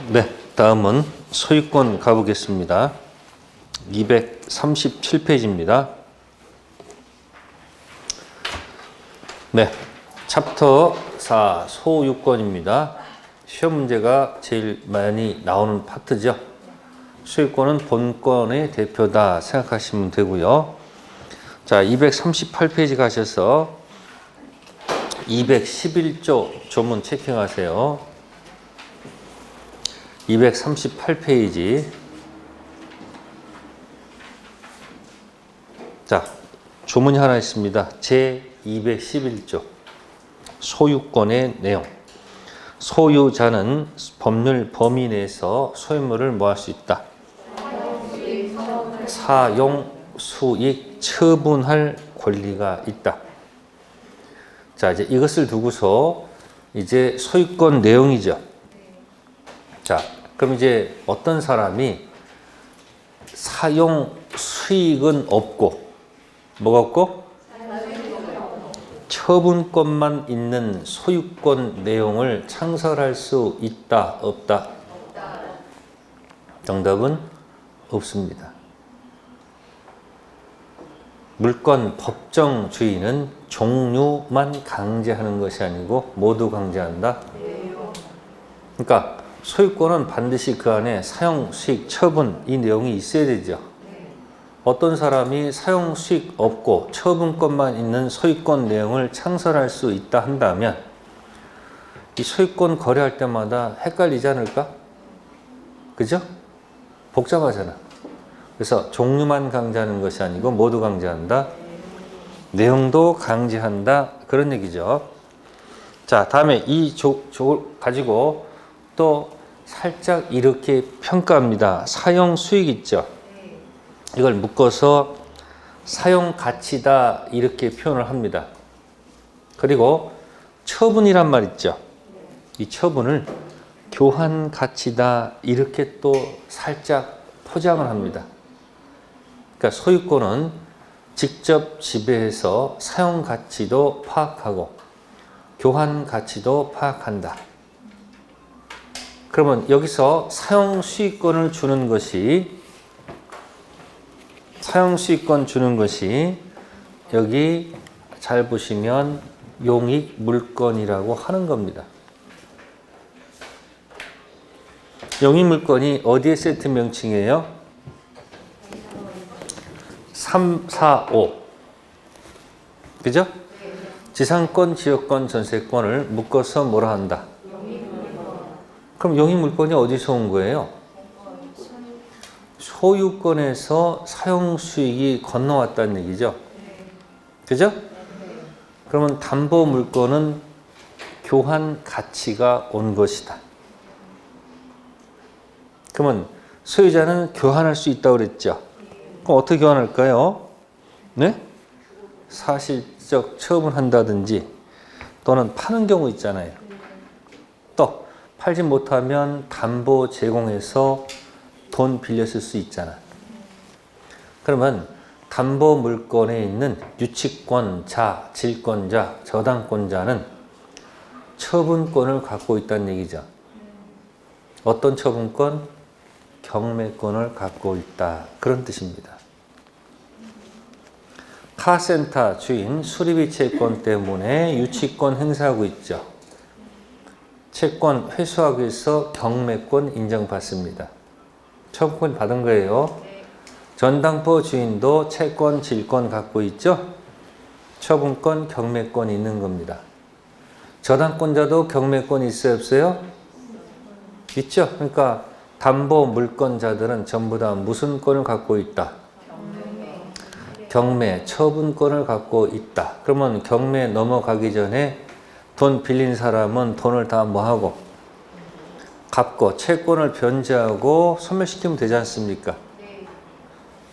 네, 다음은 소유권 가보겠습니다. 237페이지입니다. 네, 챕터 4 소유권입니다. 시험 문제가 제일 많이 나오는 파트죠. 소유권은 본권의 대표다 생각하시면 되고요. 자, 238페이지 가셔서 211조 조문 체킹하세요. 238페이지. 자, 조문이 하나 있습니다. 제211조 소유권의 내용. 소유자는 법률 범위 내에서 소유물을 뭐 할 수 있다? 사용, 수익, 처분할 권리가 있다. 자, 이제 이것을 두고서 이제 소유권 내용이죠. 자, 그럼 이제 어떤 사람이 사용 수익은 없고, 뭐가 없고? 처분권만 있는 소유권 내용을 창설할 수 있다, 없다? 정답은 없습니다. 물권 법정주의는 종류만 강제하는 것이 아니고 모두 강제한다? 그러니까 소유권은 반드시 그 안에 사용, 수익, 처분 이 내용이 있어야 되죠. 어떤 사람이 사용, 수익 없고 처분권만 있는 소유권 내용을 창설할 수 있다 한다면 이 소유권 거래할 때마다 헷갈리지 않을까? 그죠? 복잡하잖아. 그래서 종류만 강제하는 것이 아니고 모두 강제한다. 내용도 강제한다. 그런 얘기죠. 자, 다음에 이 족을 가지고 또 살짝 이렇게 평가합니다. 사용 수익 있죠. 이걸 묶어서 사용 가치다 이렇게 표현을 합니다. 그리고 처분이란 말 있죠. 이 처분을 교환 가치다 이렇게 또 살짝 포장을 합니다. 그러니까 소유권은 직접 지배해서 사용 가치도 파악하고 교환 가치도 파악한다. 그러면 여기서 사용 수익권을 주는 것이 여기 잘 보시면 용익 물권이라고 하는 겁니다. 용익 물권이 어디에 세트 명칭이에요? 3, 4, 5. 그죠? 지상권, 지역권, 전세권을 묶어서 뭐라 한다? 그럼 용익 물권이 어디서 온 거예요? 소유권에서 사용 수익이 건너왔다는 얘기죠. 그죠? 그러면 담보 물권은 교환 가치가 온 것이다. 그러면 소유자는 교환할 수 있다고 그랬죠. 그럼 어떻게 교환할까요? 네? 사실적 처분한다든지 또는 파는 경우 있잖아요. 또 팔지 못하면 담보 제공해서 돈 빌렸을 수 있잖아. 그러면 담보 물권에 있는 유치권자, 질권자, 저당권자는 처분권을 갖고 있다는 얘기죠. 어떤 처분권? 경매권을 갖고 있다. 그런 뜻입니다. 카센터 주인 수리비 채권 때문에 유치권 행사하고 있죠. 채권 회수하기 위해서 경매권 인정받습니다. 처분권 받은 거예요. 전당포 주인도 채권, 질권 갖고 있죠. 처분권, 경매권 있는 겁니다. 저당권자도 경매권 있어요, 없어요? 있죠. 그러니까 담보 물권자들은 전부 다 무슨 권을 갖고 있다? 경매, 처분권을 갖고 있다. 그러면 경매 넘어가기 전에 돈 빌린 사람은 돈을 다 뭐하고? 갚고 채권을 변제하고 소멸시키면 되지 않습니까?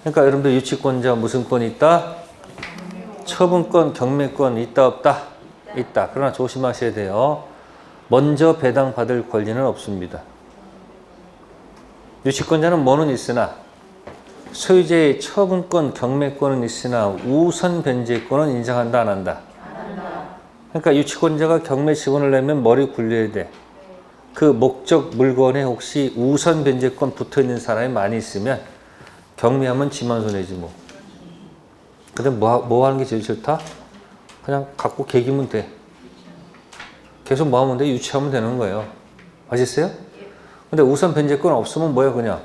그러니까 여러분들 유치권자 무슨 권이 있다? 처분권, 경매권 있다 없다? 있다. 그러나 조심하셔야 돼요. 먼저 배당받을 권리는 없습니다. 유치권자는 뭐는 있으나 소유자의 처분권, 경매권은 있으나 우선 변제권은 인정한다, 안 한다? 그러니까 유치권자가 경매 지원을 내면 머리 굴려야 돼. 그 목적 물건에 혹시 우선 변제권 붙어 있는 사람이 많이 있으면 경매하면 지만 손해지 뭐. 근데 뭐 하는 게 제일 좋다? 그냥 갖고 개기면 돼. 계속 뭐 하면 돼? 유치하면 되는 거예요. 아셨어요? 근데 우선 변제권 없으면 뭐야 그냥.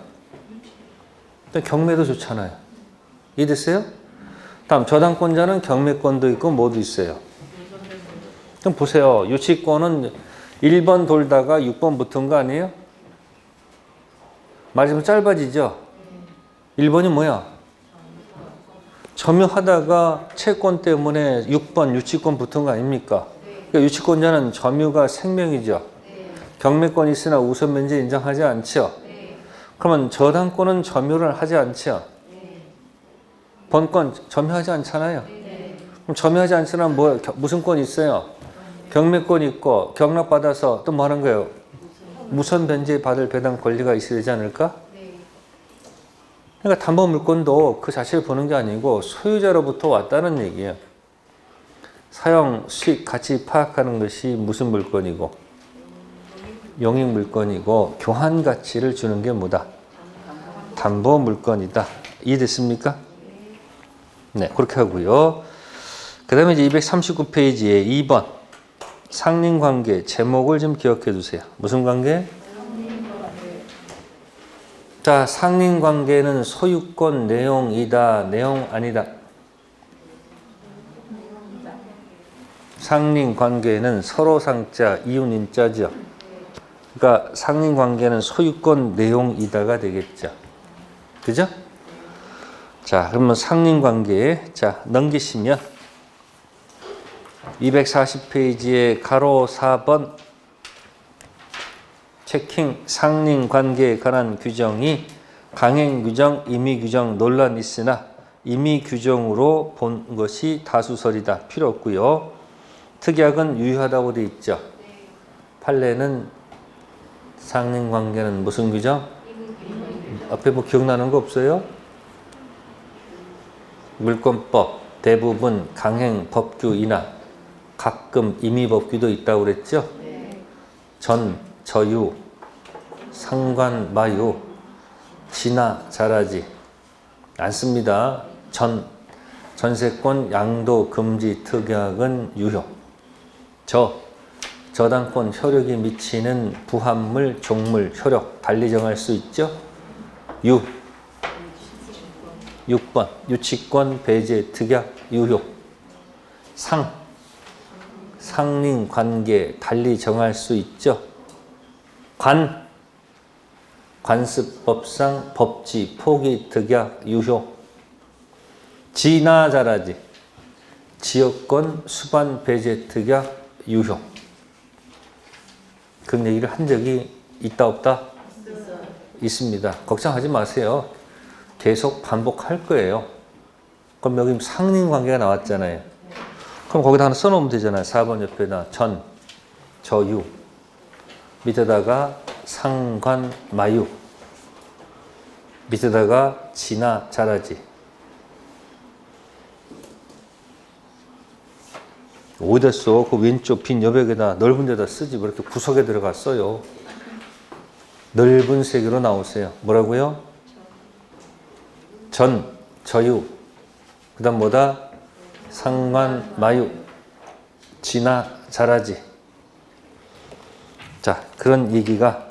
경매도 좋잖아요. 이해됐어요? 다음 저당권자는 경매권도 있고 뭐도 있어요. 그럼 보세요. 유치권은 1번 돌다가 6번 붙은 거 아니에요? 말하자면 짧아지죠? 1번이 뭐야? 점유하다가 채권 때문에 6번 유치권 붙은 거 아닙니까? 그러니까 유치권자는 점유가 생명이죠. 경매권 있으나 우선 변제 인정하지 않죠. 그러면 저당권은 점유를 하지 않죠. 본권 점유하지 않잖아요. 그럼 점유하지 않으면 뭐 무슨 권 있어요? 경매권 있고 경락받아서 또 뭐 하는 거예요? 무선 변제 받을 배당 권리가 있어야 되지 않을까? 그러니까 담보 물권도 그 자체를 보는 게 아니고 소유자로부터 왔다는 얘기예요. 사용, 수익, 가치 파악하는 것이 무슨 물건이고 용익 물건이고 교환 가치를 주는 게 뭐다? 담보 물건이다. 이해됐습니까? 네, 그렇게 하고요. 그 다음에 이제 239페이지에 2번 상린관계 제목을 좀 기억해 두세요. 무슨 관계? 자, 상린관계는 소유권 내용이다, 내용 아니다. 상린관계는 서로 상자, 이윤인자죠. 그러니까 상린관계는 소유권 내용이다가 되겠죠. 그죠? 자, 그러면 상린관계 자 넘기시면 240페이지에 가로 4번 체킹 상린관계에 관한 규정이 강행규정, 임의규정 논란이 있으나 임의규정으로 본 것이 다수설이다. 필요 없고요. 특약은 유효하다고 되어 있죠. 판례는 상린관계는 무슨 규정? 앞에 뭐 기억나는 거 없어요? 물권법, 대부분 강행 법규이나 가끔 임의법규도 있다고 그랬죠? 전, 저유, 상관, 마유, 지나, 자라지 안 씁니다. 전세권, 양도, 금지, 특약은 유효. 저당권 효력이 미치는 부합물, 종물, 효력 달리 정할 수 있죠? 6번 유치권, 배제, 특약, 유효. 상린관계 달리 정할 수 있죠? 관습법상 법지, 포기, 특약, 유효. 지나, 자라지 지역권, 수반, 배제, 특약, 유효. 그런 얘기를 한 적이 있다 없다? 있습니다. 걱정하지 마세요. 계속 반복할 거예요. 그럼 여기 상린관계가 나왔잖아요. 그럼 거기다 하나 써놓으면 되잖아요. 4번 옆에다 전, 저유 밑에다가 상관, 마유 밑에다가 지나, 자라지. 어디다 써? 그 왼쪽 빈 여백에다 넓은 데다 쓰지. 왜 이렇게 구석에 들어갔어요? 넓은 세계로 나오세요. 뭐라고요? 전, 저유 그 다음 뭐다? 상관, 마유 지나, 자라지. 자, 그런 얘기가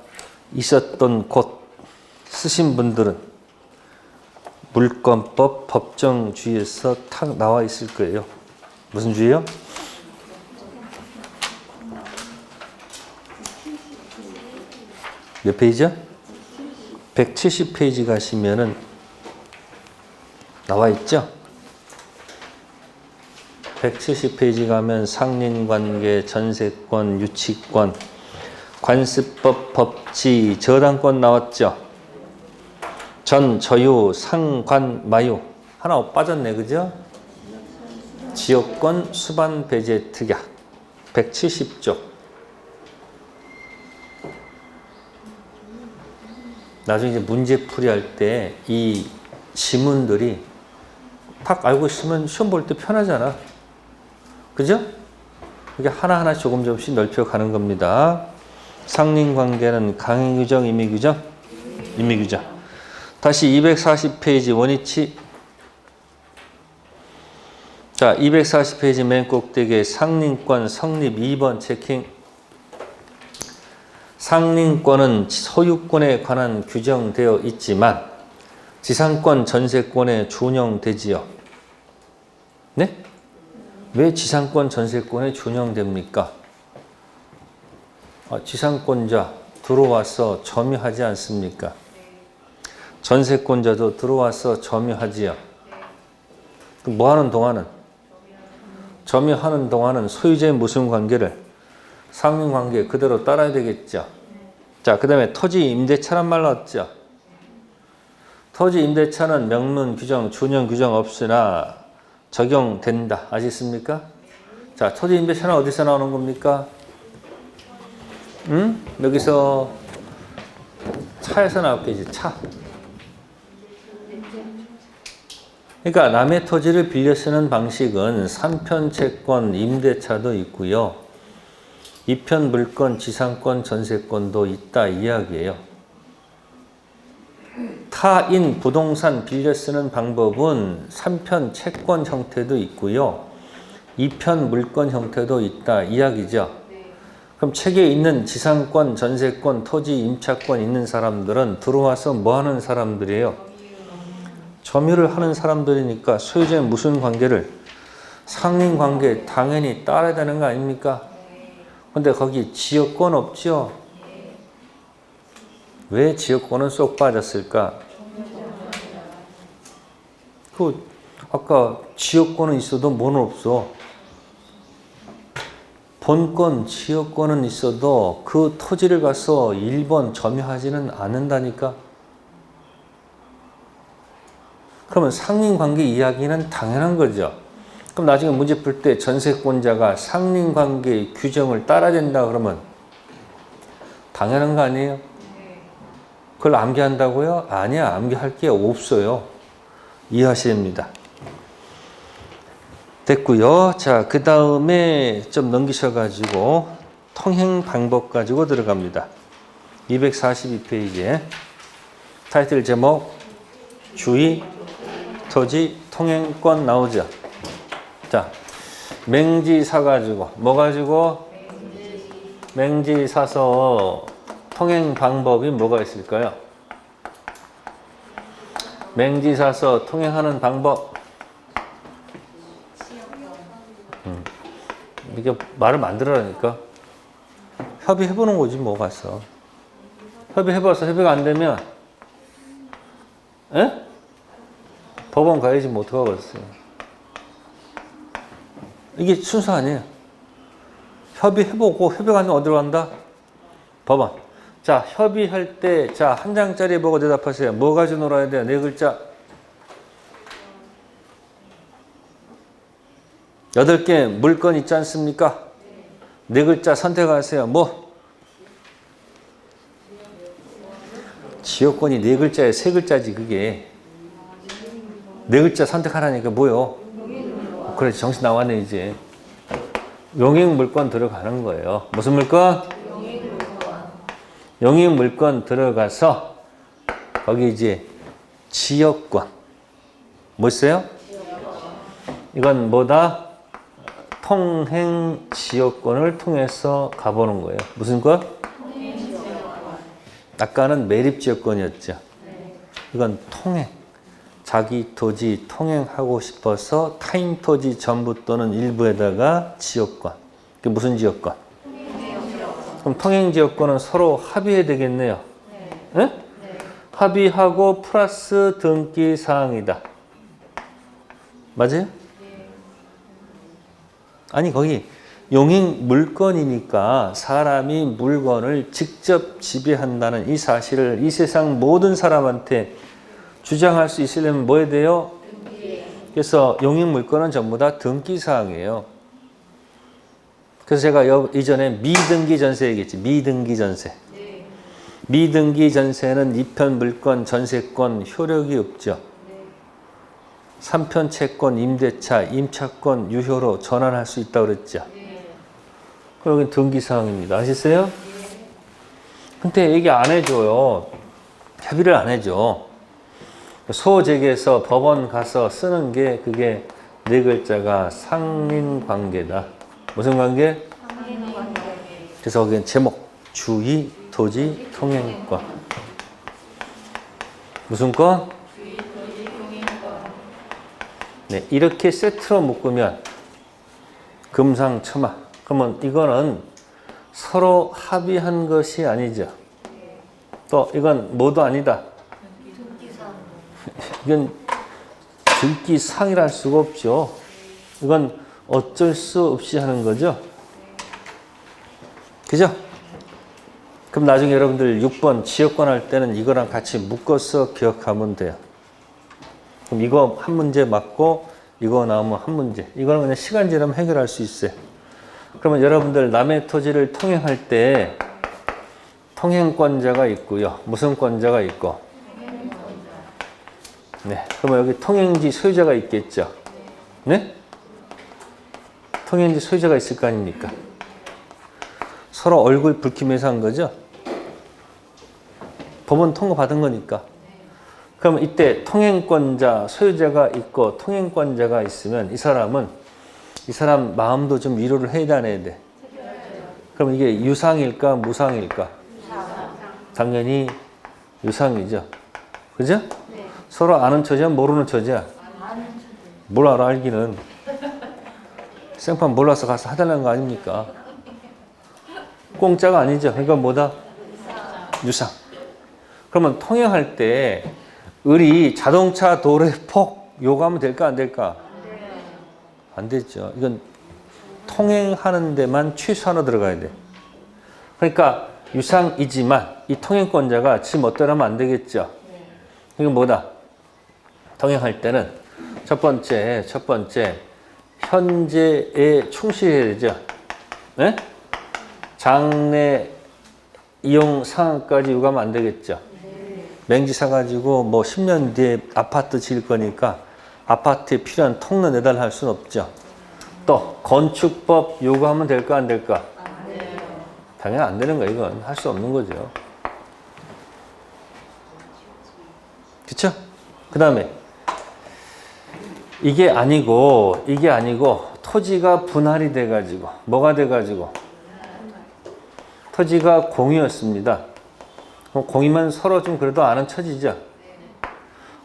있었던 곳 쓰신 분들은 물권법 법정주의에서 탁 나와 있을 거예요. 무슨 주의요? 몇 페이지요? 170페이지 가시면은 나와 있죠? 170페이지 가면 상린관계, 전세권, 유치권, 관습법, 법지, 저당권 나왔죠? 전, 저유, 상관, 마유 하나 빠졌네, 그죠? 지역권, 수반, 배제, 특약 170쪽. 나중에 이제 문제풀이 할 때 이 지문들이 딱 알고 있으면 시험 볼 때 편하잖아. 그죠? 이게 하나하나 조금씩 넓혀가는 겁니다. 상린관계는 강행규정, 임의규정? 임의규정. 다시 240페이지 원위치. 자, 240페이지 맨 꼭대기에 상린권 성립 2번 체킹. 상린권은 소유권에 관한 규정되어 있지만 지상권, 전세권에 준용되지요. 네? 왜 지상권, 전세권에 준용됩니까? 지상권자 들어와서 점유하지 않습니까? 전세권자도 들어와서 점유하지요. 뭐 하는 동안은? 점유하는 동안은 소유자의 무슨 관계를? 상린관계 그대로 따라야 되겠죠. 자, 그 다음에 토지 임대차란 말 나왔죠. 토지 임대차는 명문 규정, 준용 규정 없으나 적용된다. 아시겠습니까? 자, 토지 임대차는 어디서 나오는 겁니까? 여기서 차에서 나왔겠지. 차. 그러니까 남의 토지를 빌려 쓰는 방식은 3편 채권 임대차도 있고요. 2편 물권, 지상권, 전세권도 있다 이야기예요. 타인 부동산 빌려 쓰는 방법은 3편 채권 형태도 있고요. 2편 물권 형태도 있다 이야기죠. 그럼 책에 있는 지상권, 전세권, 토지, 임차권 있는 사람들은 들어와서 뭐 하는 사람들이에요? 점유를 하는 사람들이니까 소유자의 무슨 관계를? 상린관계 당연히 따라야 되는 거 아닙니까? 근데 거기 지역권 없죠? 왜 지역권은 쏙 빠졌을까? 아까 지역권은 있어도 뭐는 없어? 본권, 지역권은 있어도 그 토지를 가서 1번 점유하지는 않는다니까? 그러면 상린관계 이야기는 당연한 거죠. 그럼 나중에 문제 풀 때 전세권자가 상린관계 규정을 따라야 된다 그러면 당연한 거 아니에요? 그걸 암기한다고요? 아니야, 암기할 게 없어요. 이해하셔야 됩니다. 됐고요. 자, 그 다음에 좀 넘기셔가지고 통행 방법 가지고 들어갑니다. 242페이지에 타이틀 제목 주의 토지 통행권 나오죠. 자, 맹지 사가지고 뭐 가지고? 맹지 사서 통행 방법이 뭐가 있을까요? 맹지 사서 통행하는 방법. 이게 말을 만들어라니까. 협의해보는 거지 뭐가 있어. 협의해봐서 협의가 안 되면 법원 가야지 뭐 어떡하겠어요. 이게 순서 아니에요. 협의해보고 협의가 안 되면 어디로 간다? 법원. 자, 협의할 때 자, 한 장짜리 보고 대답하세요. 뭐 가지고 놀아야 돼요? 네 글자. 8개 물건 있지 않습니까? 네 글자 선택하세요. 뭐? 지역권이 네 글자에 세 글자지 그게. 네 글자 선택하라니까 뭐요? 그래, 정신 나왔네 이제. 용익 물건 들어가는 거예요. 무슨 물건? 용익 물건 들어가서 거기 이제 지역권. 뭐 있어요? 이건 뭐다? 통행 지역권을 통해서 가보는 거예요. 무슨 것? 아까는 매립 지역권이었죠. 이건 통행. 자기 토지 통행하고 싶어서 타인 토지 전부 또는 일부에다가 지역권. 그게 무슨 지역권? 그럼 통행 지역권은 서로 합의해야 되겠네요. 네? 합의하고 플러스 등기 사항이다. 맞아요? 아니 거기 용익 물건이니까 사람이 물건을 직접 지배한다는 이 사실을 이 세상 모든 사람한테 주장할 수 있으려면 뭐 해야 돼요? 그래서 용익 물건은 전부 다 등기사항이에요. 그래서 제가 이전에 미등기 전세 얘기했지. 미등기 전세. 미등기 전세는 2편 물건, 전세권 효력이 없죠. 3편 채권, 임대차, 임차권 유효로 전환할 수 있다고 그랬죠. 그럼 여기 등기사항입니다. 아셨어요? 근데 얘기 안 해줘요. 협의를 안 해줘. 소재계에서 법원 가서 쓰는 게 그게 네 글자가 상린관계다. 무슨 관계? 상린관계. 그래서 거기는 제목 주의, 토지, 통행권. 무슨 권? 주의, 토지, 통행권. 네, 이렇게 세트로 묶으면 금상첨화. 그러면 이거는 서로 합의한 것이 아니죠. 또 이건 뭐도 아니다. 이건 등기상이라 할 수가 없죠. 이건 어쩔 수 없이 하는 거죠. 그죠? 그럼 나중에 여러분들 6번 지역권 할 때는 이거랑 같이 묶어서 기억하면 돼요. 그럼 이거 한 문제 맞고 이거 나오면 한 문제. 이거는 그냥 시간 지나면 해결할 수 있어요. 그러면 여러분들 남의 토지를 통행할 때 통행권자가 있고요. 무슨 권자가 있고? 네. 그러면 여기 통행지 소유자가 있겠죠. 네? 통행지 소유자가 있을 거 아닙니까? 서로 얼굴 붉히면서 한 거죠. 법원 통고 받은 거니까. 그러면 이때 통행권자, 소유자가 있고 통행권자가 있으면 이 사람 마음도 좀 위로를 해야 안 해야 돼? 그럼 이게 유상일까 무상일까? 당연히 유상이죠. 그죠? 네. 서로 아는 처지야 모르는 처지야? 뭘 알아 알기는. 생판 몰라서 가서 하달라는 거 아닙니까? 공짜가 아니죠. 그러니까 뭐다? 유상. 그러면 통행할 때 을이 자동차 도로에 폭 요구하면 될까 안 될까? 안 되죠. 이건 통행하는 데만 최소한으로 들어가야 돼. 그러니까 유상이지만 이 통행권자가 지금 어떠라면 안 되겠죠. 이건 뭐다? 통행할 때는 첫 번째 현재에 충실해야 되죠. 네? 장래 이용 상황까지 요구하면 안 되겠죠. 맹지 사가지고 뭐 10년 뒤에 아파트 지을 거니까 아파트에 필요한 통로 내달라 할 수는 없죠. 또 건축법 요구하면 될까 안 될까? 안 돼요. 당연히 안 되는 거예요. 이건 할 수 없는 거죠. 그쵸? 그 다음에 이게 아니고 토지가 분할이 돼가지고 뭐가 돼가지고 토지가 공유였습니다. 공유면 서로 좀 그래도 아는 처지죠.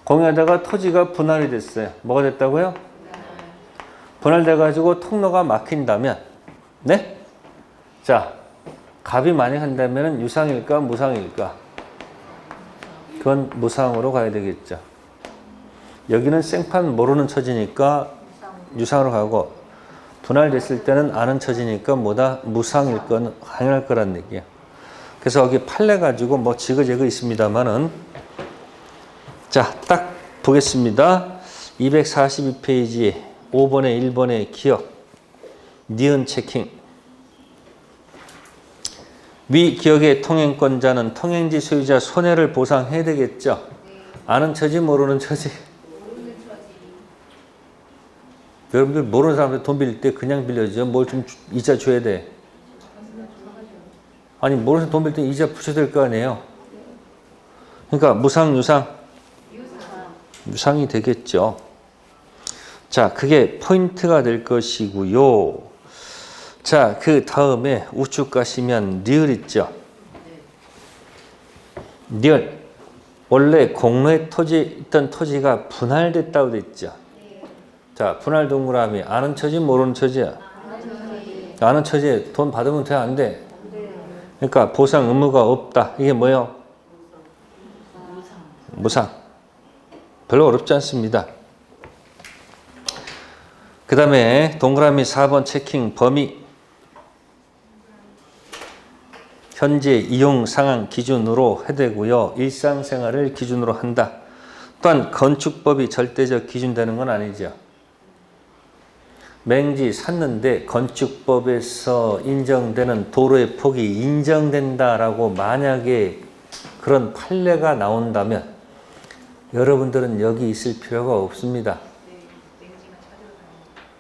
공유하다가 토지가 분할이 됐어요. 뭐가 됐다고요? 분할돼가지고 통로가 막힌다면, 네? 자, 갑이 만약 한다면 유상일까 무상일까? 그건 무상으로 가야 되겠죠. 여기는 생판 모르는 처지니까 유상으로 가고, 분할됐을 때는 아는 처지니까 뭐다? 무상일 건 당연할 거란 얘기야. 그래서 여기 판례 가지고 뭐 지그재그 있습니다만은, 자, 딱 보겠습니다. 242페이지 5번에 1번의 기억, 니은 체킹. 위 기억의 통행권자는 통행지 소유자 손해를 보상해야 되겠죠. 아는 처지 모르는 처지. 여러분들 모르는 사람한테 돈 빌릴 때 그냥 빌려줘. 뭘 좀 이자 줘야 돼. 아니 모르는 돈 빌릴 때 이자 붙여야 될 거 아니에요. 그러니까 무상 유상? 유상이 되겠죠. 자, 그게 포인트가 될 것이고요. 자, 그 다음에 우측 가시면 리을 있죠. 리을. 원래 공로에 있던 토지가 분할됐다고 됐죠. 자, 분할 동그라미. 아는 처지 모르는 처지야? 아는 처지에 돈 받으면 돼 안 돼? 그러니까 보상 의무가 없다. 이게 뭐예요? 무상. 별로 어렵지 않습니다. 그 다음에 동그라미 4번 체킹 범위. 현재 이용 상황 기준으로 해되고요. 일상생활을 기준으로 한다. 또한 건축법이 절대적 기준 되는 건 아니죠. 맹지 샀는데 건축법에서 인정되는 도로의 폭이 인정된다라고 만약에 그런 판례가 나온다면 여러분들은 여기 있을 필요가 없습니다.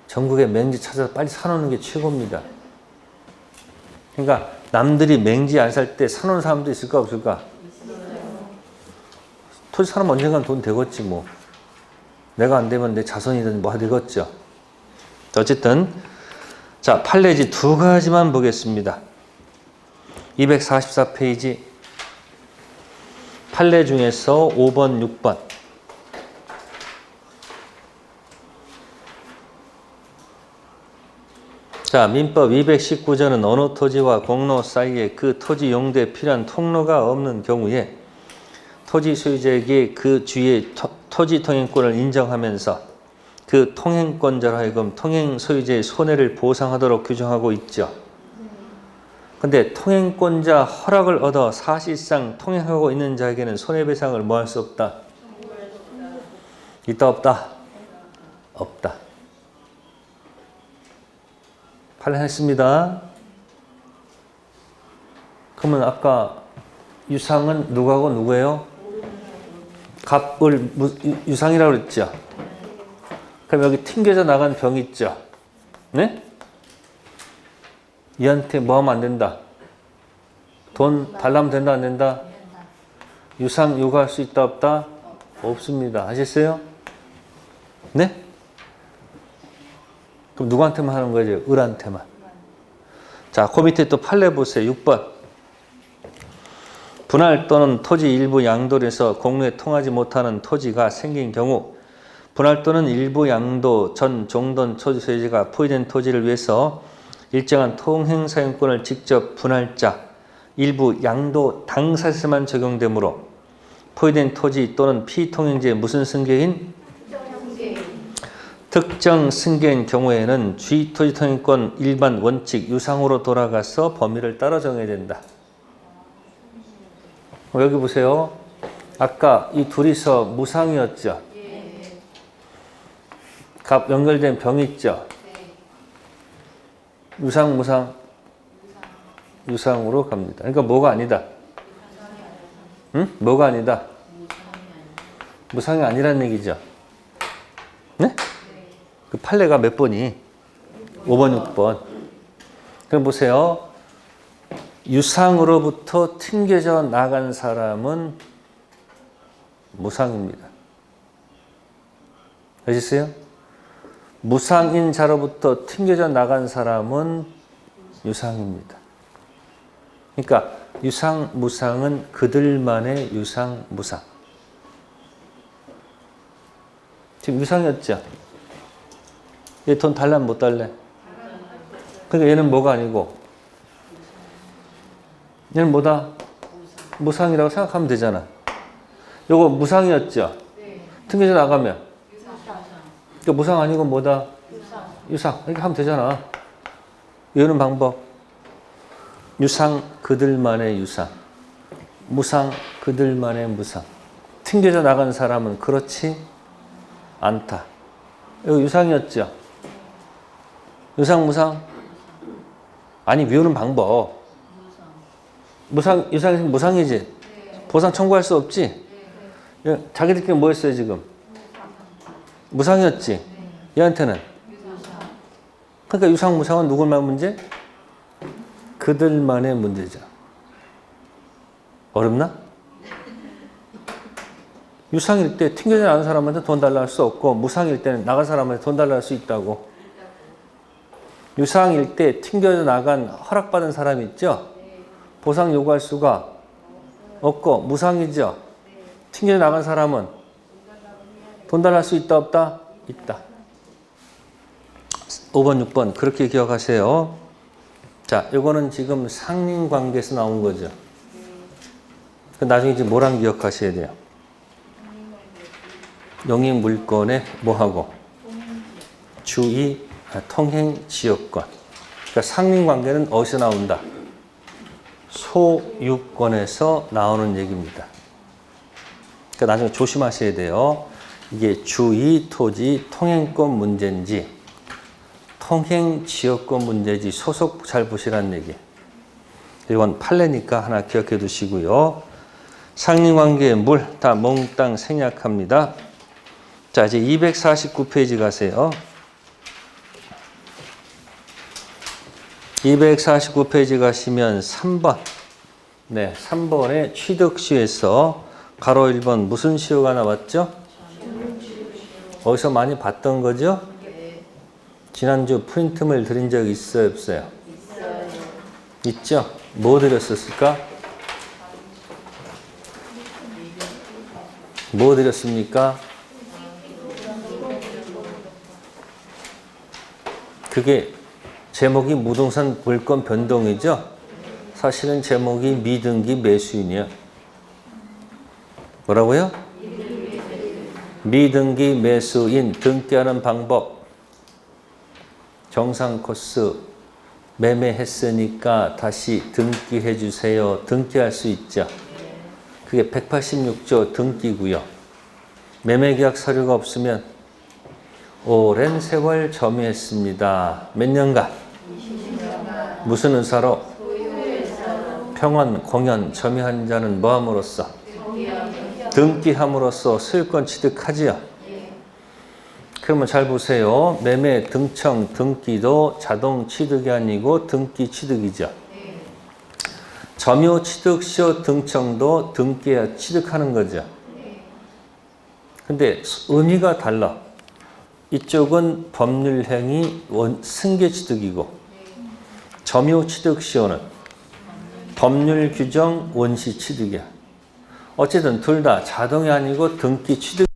전국에 맹지 찾아서 빨리 사놓는 게 최고입니다. 그러니까 남들이 맹지 안 살 때 사놓은 사람도 있을까 없을까? 토지 사면 언젠간 돈 되겠지 뭐. 내가 안 되면 내 자손이든 뭐 되겠죠. 어쨌든 자, 판례지 두 가지만 보겠습니다. 244페이지 판례 중에서 5번, 6번. 자, 민법 219조는 어느 토지와 공로 사이에 그 토지 용도에 필요한 통로가 없는 경우에 토지 소유자에게 그 주의 토지 통행권을 인정하면서 그 통행권자로 하여금 통행 소유자의 손해를 보상하도록 규정하고 있죠. 근데 통행권자 허락을 얻어 사실상 통행하고 있는 자에게는 손해배상을 뭐 할 수 없다? 있다 없다? 없다. 판례했습니다. 그러면 아까 유상은 누구하고 누구예요? 갑을 유상이라고 그랬죠. 그럼 여기 튕겨져 나간 병 있죠. 네? 얘한테 뭐 하면 안 된다? 돈 달라면 된다 안 된다? 유상 요구할 수 있다 없다? 없습니다. 아셨어요? 네? 그럼 누구한테만 하는 거죠? 을한테만. 자, 그 밑에 또 판례 보세요. 6번. 분할 또는 토지 일부 양도에서 공로에 통하지 못하는 토지가 생긴 경우 분할 또는 일부 양도 전 종전 토지 소유자가 포위된 토지를 위해서 일정한 통행사용권을 직접 분할자 일부 양도 당사자만 적용되므로 포위된 토지 또는 피통행지의 무슨 승계인? 특정 승계인 경우에는 주의토지통행권 일반 원칙 유상으로 돌아가서 범위를 따라 정해야 된다. 여기 보세요. 아까 이 둘이서 무상이었죠. 갑 연결된 병이 있죠. 유상 무상? 유상으로 갑니다. 그러니까 뭐가 아니다? 응? 뭐가 아니다? 무상이 아니라는 얘기죠. 네? 그 판례가 몇 번이? 5번, 6번. 그럼 보세요. 유상으로부터 튕겨져 나간 사람은 무상입니다. 아시겠어요? 무상인 자로부터 튕겨져 나간 사람은 유상입니다. 그러니까 유상, 무상은 그들만의 유상, 무상. 지금 유상이었죠? 얘 돈 달라면 못 달래? 그러니까 얘는 뭐가 아니고 얘는 뭐다? 무상이라고 생각하면 되잖아. 요거 무상이었죠? 튕겨져 나가면 그러니까 무상 아니고 뭐다? 유상. 이렇게 하면 되잖아. 이러는 방법. 유상 그들만의 유상. 무상 그들만의 무상. 튕겨져 나간 사람은 그렇지 않다. 이거 유상이었죠? 유상 무상? 아니 미우는 방법. 무상 유상이 무상이지. 보상 청구할 수 없지. 자기들끼리 뭐 했어요 지금? 무상이었지. 얘한테는. 그러니까 유상 무상은 누구만 문제? 그들만의 문제죠. 어렵나? 유상일 때 튕겨져 나간 사람한테 돈 달라 할 수 없고 무상일 때는 나간 사람한테 돈 달라 할 수 있다고. 유상일 때 튕겨져 나간 허락받은 사람이 있죠? 보상 요구할 수가 없고 무상이죠? 튕겨져 나간 사람은 돈 달라 할 수 있다 없다? 있다. 5번 6번 그렇게 기억하세요. 자, 이거는 지금 상린관계에서 나온 거죠. 나중에 이제 뭐랑 기억하셔야 돼요? 용익물권에 뭐하고? 주의 통행지역권. 그러니까 상린관계는 어디서 나온다? 소유권에서 나오는 얘기입니다. 그러니까 나중에 조심하셔야 돼요. 이게 주의 토지 통행권 문제인지 통행지역권 문제지 소속 잘 보시라는 얘기. 이건 판례니까 하나 기억해 두시고요. 상린관계의 물 다 몽땅 생략합니다. 자, 이제 249페이지 가세요. 249페이지 가시면 3번. 네, 3번에 취득시에서 가로 1번 무슨 시효가 나왔죠? 어디서 많이 봤던 거죠? 지난주 프린트물 드린 적 있어요, 없어요? 있죠? 뭐 드렸었을까? 뭐 드렸습니까? 그게 제목이 무동산 물권 변동이죠? 사실은 제목이 미등기 매수인이야. 뭐라고요? 미등기 매수인 등기하는 방법. 정상 코스 매매했으니까 다시 등기해 주세요. 등기할 수 있죠. 그게 186조 등기고요. 매매계약 서류가 없으면 오랜 세월 점유했습니다. 몇 년간? 무슨 의사로? 평원, 공연, 점유한 자는 뭐함으로써? 등기함으로써 소유권 취득하지요. 그러면 잘 보세요. 매매 등청, 등기도 자동 취득이 아니고 등기 취득이죠. 점유 취득시효 등청도 등기해야 취득하는 거죠. 근데 의미가 달라. 이쪽은 법률행위 승계 취득이고 점유 취득시효는 법률 규정 원시 취득이야. 어쨌든 둘 다 자동이 아니고 등기 취득.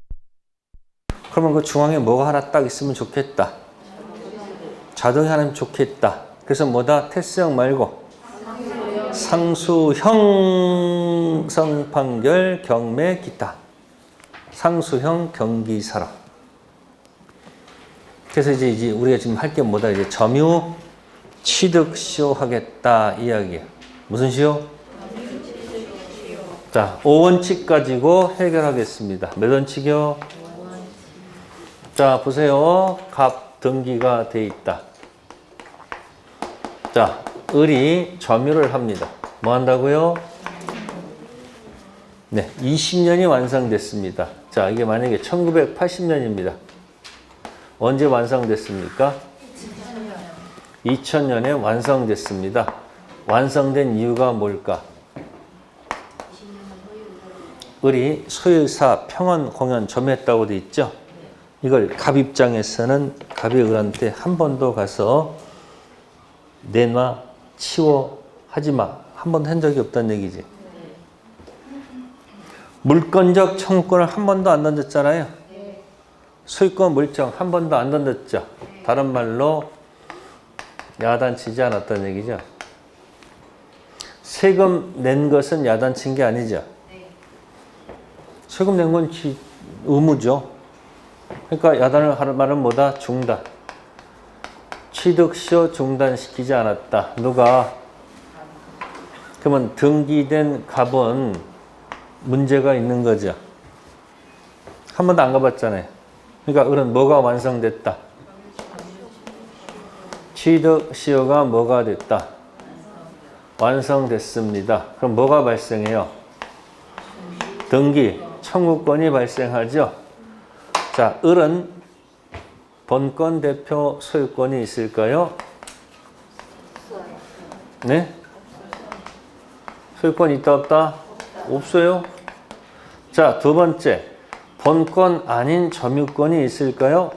그러면 그 중앙에 뭐가 하나 딱 있으면 좋겠다. 자동이 하나면 좋겠다. 그래서 뭐다? 태스형 말고 상수 형성 판결 경매 기타. 상수형 경기사로. 그래서 이제 우리가 지금 할 게 뭐다? 이제 점유 취득시효 하겠다 이야기야. 무슨 시효? 자, 5원칙 가지고 해결하겠습니다. 몇 원칙이요? 자, 보세요. 갑 등기가 돼 있다. 자, 을이 점유를 합니다. 뭐 한다고요? 네, 20년이 완성됐습니다. 자, 이게 만약에 1980년입니다. 언제 완성됐습니까? 2000년에 완성됐습니다. 완성된 이유가 뭘까? 을이 소유사 평원 공연 점유했다고 돼 있죠? 이걸 갑 입장에서는 갑이 을한테 한 번도 가서 내놔, 치워, 하지마. 한 번도 한 적이 없다는 얘기지. 물권적 청구권을 한 번도 안 던졌잖아요. 소유권 물정 한 번도 안 던졌죠. 다른 말로 야단치지 않았다는 얘기죠. 세금 낸 것은 야단친 게 아니죠. 세금 낸 건 의무죠. 그러니까 야단을 하는 말은 뭐다? 중단. 취득시효 중단시키지 않았다. 누가? 그러면 등기된 갑은 문제가 있는 거죠. 한 번도 안 가봤잖아요. 그러니까 을은 뭐가 완성됐다? 취득시효가 뭐가 됐다? 완성됐습니다. 그럼 뭐가 발생해요? 등기, 청구권이 발생하죠. 자, 을은 본권 대표 소유권이 있을까요? 네? 소유권 있다 없다? 없어요. 자, 두 번째. 본권 아닌 점유권이 있을까요?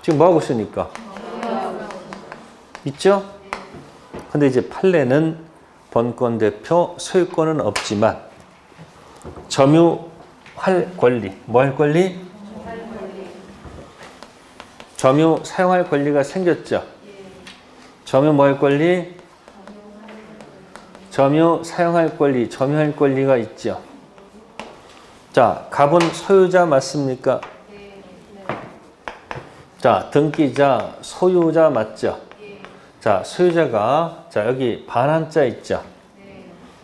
지금 뭐 하고 있으니까? 있죠? 근데 이제 판례는 본권 대표 소유권은 없지만 점유할 권리, 뭐 할 권리? 점유 사용할 권리가 생겼죠. 점유 뭐 할 권리? 점유 사용할 권리, 점유할 권리가 있죠. 자, 갑은 소유자 맞습니까? 자, 등기자, 소유자 맞죠? 자, 소유자가, 자, 여기 반환자 있죠?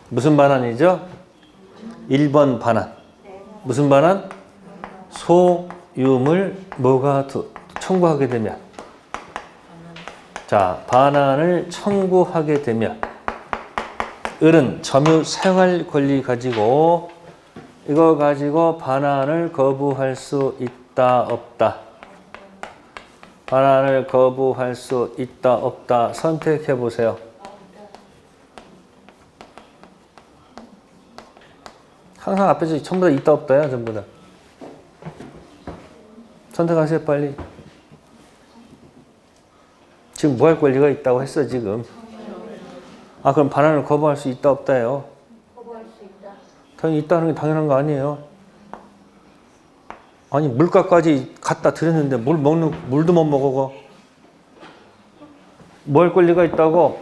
무슨 반환이죠? 1번 반환. 무슨 반환? 소유물 뭐가 청구하게 되면. 자, 반환을 청구하게 되면. 을은 점유 사용할 권리 가지고 이거 가지고 반환을 거부할 수 있다, 없다? 반환을 거부할 수 있다, 없다 선택해 보세요. 항상 앞에서 전부 다 있다, 없다야, 전부 다. 선택하세요, 빨리. 지금 뭐 할 권리가 있다고 했어, 지금. 아, 그럼 반환을 거부할 수 있다, 없다요? 거부할 수 있다. 당연히 있다는 게 당연한 거 아니에요? 아니, 물가까지 갖다 드렸는데 물도 못 먹어. 뭐 할 권리가 있다고?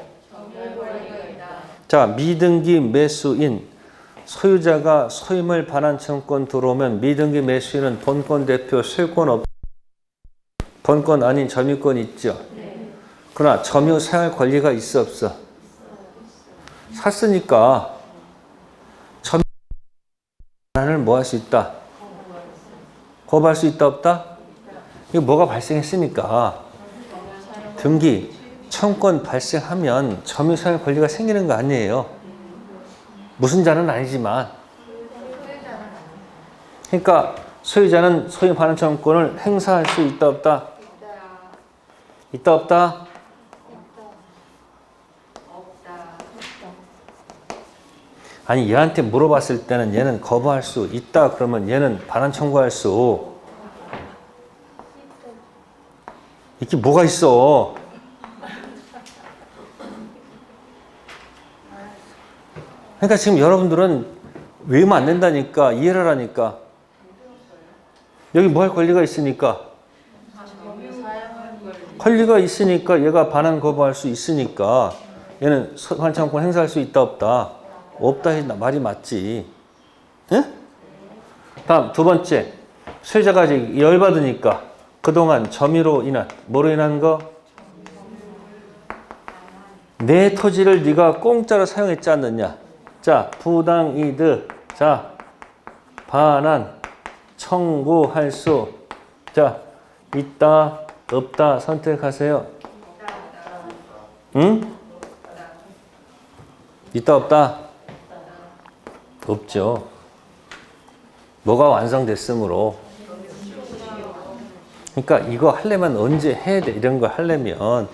자, 미등기 매수인. 소유자가 소유물 반환 청구권 들어오면 미등기 매수인은 본권 대표 소유권 없, 본권 아닌 점유권 있죠. 그러나 점유 사용할 권리가 있어, 없어? 샀으니까 점유 반환을 뭐 할 수 있다? 거부할 수 있다, 없다? 이거 뭐가 발생했으니까 등기 청구권 발생하면 점유 사용할 권리가 생기는 거 아니에요? 무슨 자는 아니지만. 그러니까 소유자는 소유 반환 청구권을 행사할 수 있다, 없다? 있다, 없다? 아니, 얘한테 물어봤을 때는 얘는 거부할 수 있다 그러면 얘는 반환 청구할 수 이게 뭐가 있어? 그러니까 지금 여러분들은 외우면 안 된다니까, 이해를 하라니까. 여기 뭐 할 권리가 있으니까? 권리가 있으니까 얘가 반환 거부할 수 있으니까 얘는 반환 청구권 행사할 수 있다, 없다? 없다 해 말이 맞지. 응? 다음 두 번째. 소유자가 아직 열받으니까 그동안 점유로 인한 뭐로 인한 거? 내 토지를 네가 공짜로 사용했지 않느냐. 자, 부당이득. 자, 반환 청구할 수. 자, 있다, 없다 선택하세요. 응? 있다, 없다? 없죠. 뭐가 완성됐으므로. 그러니까 이거 하려면 언제 해야 돼? 이런 거 하려면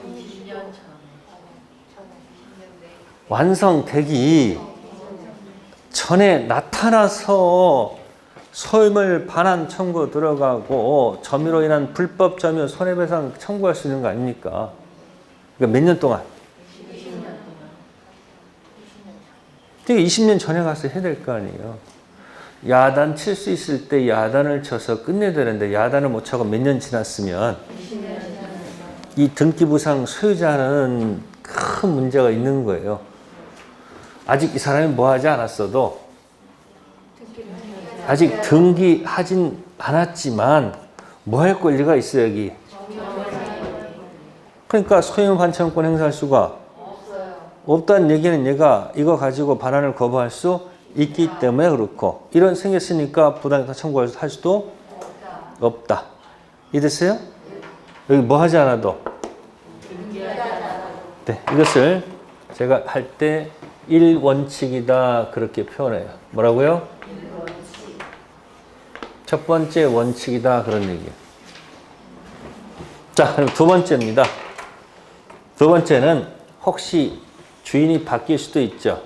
완성되기 전에 나타나서 소유물 반환 청구 들어가고 점유로 인한 불법 점유 손해배상 청구할 수 있는 거 아닙니까? 그러니까 몇 년 동안? 20년 전에 가서 해야 될 거 아니에요. 야단 칠 수 있을 때 야단을 쳐서 끝내야 되는데 야단을 못 차고 몇 년 지났으면 이 등기부상 소유자는 큰 문제가 있는 거예요. 아직 이 사람이 뭐 하지 않았어도 아직 등기하진 않았지만 뭐 할 권리가 있어 여기. 그러니까 소유 반청권 행사할 수가 없다는 얘기는 얘가 이거 가지고 반환을 거부할 수 있기 때문에 그렇고 이런 생겼으니까 부당이득 청구할 수도 없다. 이해됐어요? 여기 뭐 하지 않아도 네, 이것을 제가 할 때 1원칙이다 그렇게 표현해요. 뭐라고요? 첫 번째 원칙이다 그런 얘기예요. 자, 그럼 두 번째입니다. 두 번째는 혹시 주인이 바뀔 수도 있죠.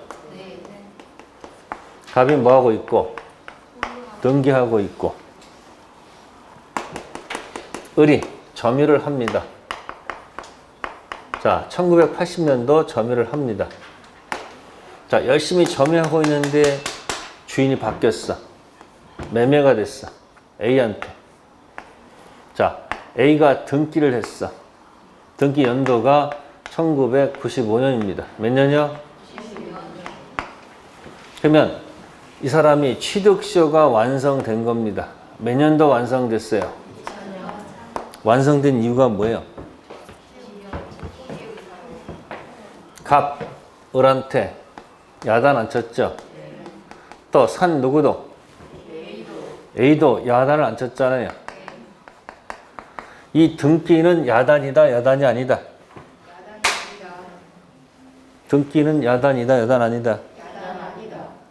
갑이 뭐하고 있고 등기하고 있고 을이 점유를 합니다. 자, 1980년도 점유를 합니다. 자, 열심히 점유하고 있는데 주인이 바뀌었어. 매매가 됐어. A한테. 자, A가 등기를 했어. 등기 연도가 1995년입니다. 몇 년이요? 그러면 이 사람이 취득서가 완성된 겁니다. 몇 년도 완성됐어요? 완성된 이유가 뭐예요? 갑, 을한테 야단 안 쳤죠? 또 산 누구도? A도 야단을 안 쳤잖아요. 이 등기는 야단이다, 야단이 아니다? 등기는 야단이다, 야단 아니다?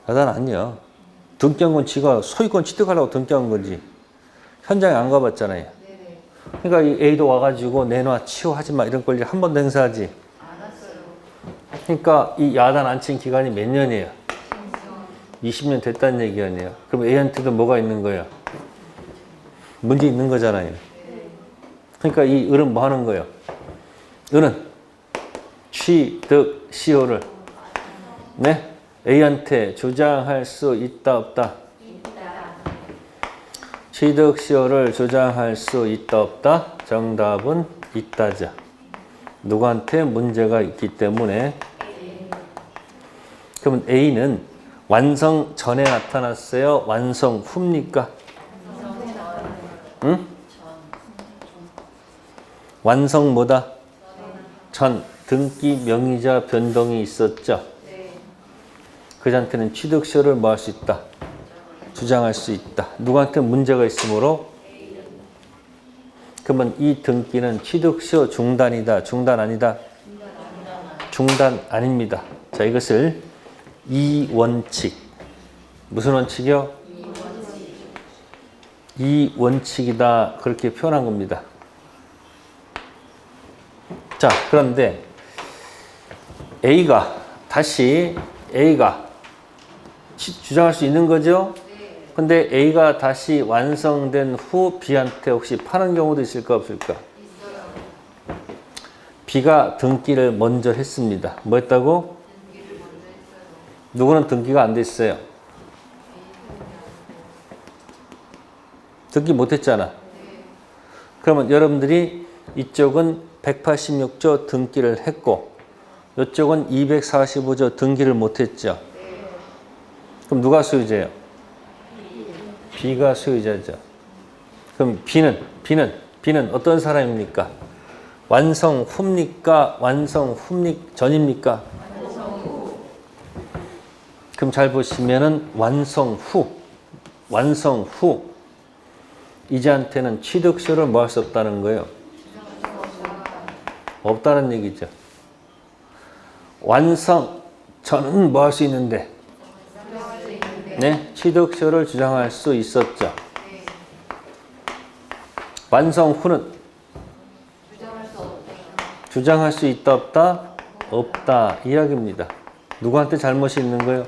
야단 아니야. 등기한 건 지가 소유권 취득하려고 등기한 거지. 현장에 안 가봤잖아요. 그러니까 이 A도 와가지고 내놔 치워 하지 마 이런 권리 한 번도 행사하지. 그러니까 이 야단 안 친 기간이 몇 년이에요? 20년 됐다는 얘기 아니에요. 그럼 A한테도 뭐가 있는 거예요? 문제 있는 거잖아요. 그러니까 이 을은 뭐 하는 거예요? 을은 취득 시효를 네? A한테 주장할 수 있다 없다? 취득 시효를 주장할 수 있다 없다? 정답은 있다죠. 누구한테 문제가 있기 때문에. 그러면 A는 완성 전에 나타났어요? 완성 후입니까? 응? 완성 뭐다? 전 등기 명의자 변동이 있었죠? 그자한테는 취득시효를 뭐 할 수 있다? 주장할 수 있다. 누구한테 문제가 있으므로? 그러면 이 등기는 취득시효 중단이다. 중단 아니다? 중단 아닙니다. 자, 이것을 이원칙. 무슨 원칙이요? 이원칙이다. 그렇게 표현한 겁니다. 자, 그런데 A가 주장할 수 있는 거죠? 근데 A가 다시 완성된 후 B한테 혹시 파는 경우도 있을까 없을까? B가 등기를 먼저 했습니다. 뭐 했다고? 누구는 등기가 안 됐어요? 등기 못 했잖아. 그러면 여러분들이 이쪽은 186조 등기를 했고 이쪽은 245조 등기를 못 했죠. 그럼 누가 소유자예요? B가 소유자죠. 그럼 B는 어떤 사람입니까? 완성 후입니까? 완성 후 전입니까? 그럼 잘 보시면은 완성 후 이자한테는 취득시효를 뭐 할 수 없다는 거예요? 없다는 얘기죠. 완성 전은 뭐 할 수 있는데? 네, 취득시효를 주장할 수 있었죠. 완성 후는 주장할 수 있다 없다? 없다 이야기입니다. 누구한테 잘못이 있는 거예요?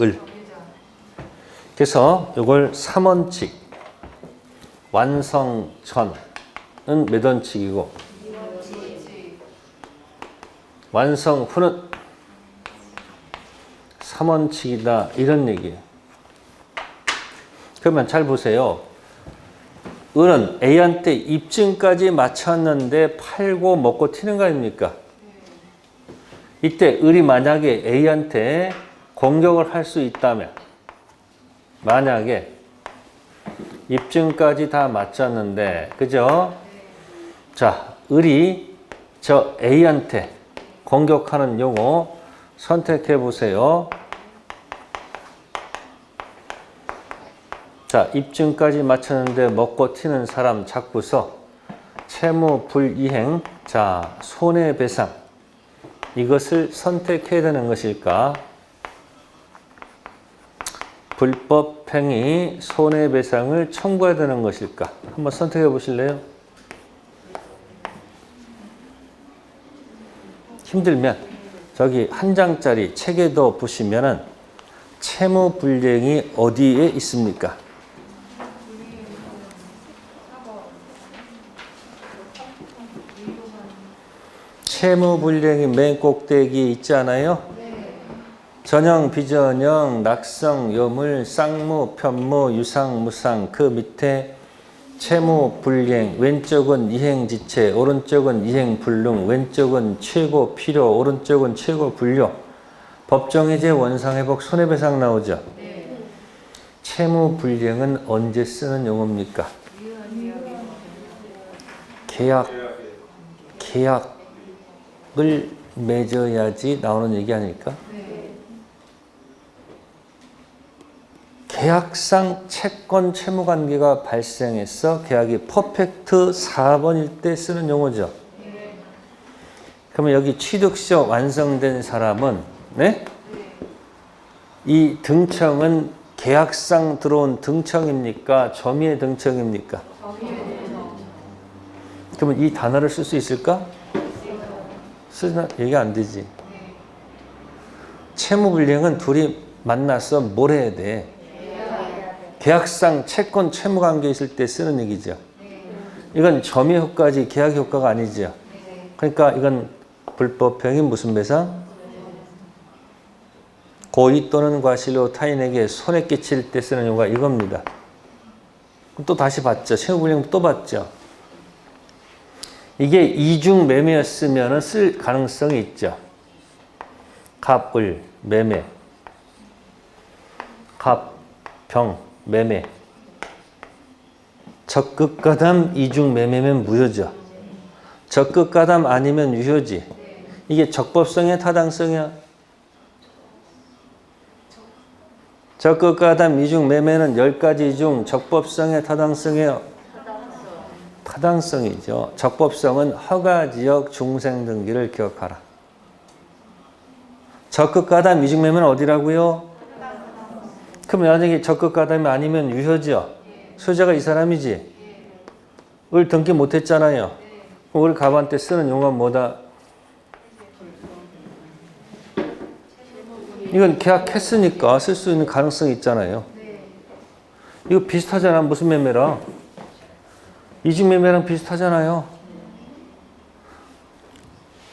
을. 그래서 이걸 3원칙 완성 전은 몇 원칙이고 완성 후는 3원칙이다 이런 얘기예요. 그러면 잘 보세요. 을은 A한테 입증까지 마쳤는데 팔고 먹고 튀는 거 아닙니까? 이때 을이 만약에 A한테 공격을 할 수 있다면 만약에 입증까지 다 마쳤는데 그죠? 자, 을이 저 A한테 공격하는 용어 선택해 보세요. 자, 입증까지 마쳤는데 먹고 튀는 사람 잡고서 채무 불이행, 자, 손해배상 이것을 선택해야 되는 것일까? 불법행위 손해배상을 청구해야 되는 것일까? 한번 선택해 보실래요? 힘들면 저기 한 장짜리 책에도 보시면은 채무불이행이 어디에 있습니까? 채무불이행이 맨 꼭대기에 있지 않아요? 전형, 비전형, 낙성, 요물, 쌍무, 편무, 유상, 무상 그 밑에 채무불이행 왼쪽은 이행지체 오른쪽은 이행불능 왼쪽은 최고 필요 오른쪽은 최고 불료 법정해제 원상회복 손해배상 나오죠? 채무불이행은 언제 쓰는 용어입니까? 계약을 맺어야지 나오는 얘기 아닐까? 계약상 채권 채무관계가 발생해서 계약이 퍼펙트 4번일 때 쓰는 용어죠. 그러면 여기 취득시효 완성된 사람은 네? 이 등청은 계약상 들어온 등청입니까? 점유의 등청입니까? 그러면 이 단어를 쓸 수 있을까? 쓰나? 얘기 안 되지. 채무불이행은 둘이 만나서 뭘 해야 돼? 계약상 채권 채무 관계 있을 때 쓰는 얘기죠. 이건 점유 효과지 계약 효과가 아니죠. 그러니까 이건 불법행위 무슨 배상? 고의 또는 과실로 타인에게 손해 끼칠 때 쓰는 용어가 이겁니다. 그럼 또 다시 봤죠. 채무불이행 또 봤죠. 이게 이중 매매였으면 쓸 가능성이 있죠. 갑을 매매, 갑, 병, 매매. 적극가담 이중 매매면 무효죠. 적극가담 아니면 유효지. 이게 적법성이야, 타당성이야? 적극가담 이중 매매는 10가지 중 적법성이야, 타당성이야? 타당성이죠. 적법성은 허가지역 중생등기를 기억하라. 적극가담 이중 매매는 어디라고요? 그럼 만약에 적극가담이 아니면 유효죠. 소유자가 이 사람이지. 을 등기 못했잖아요. 을 갑한테 쓰는 용어가 뭐다? 이건 계약했으니까 쓸 수 있는 가능성이 있잖아요. 이거 비슷하잖아. 무슨 매매랑? 이중 매매랑 비슷하잖아요.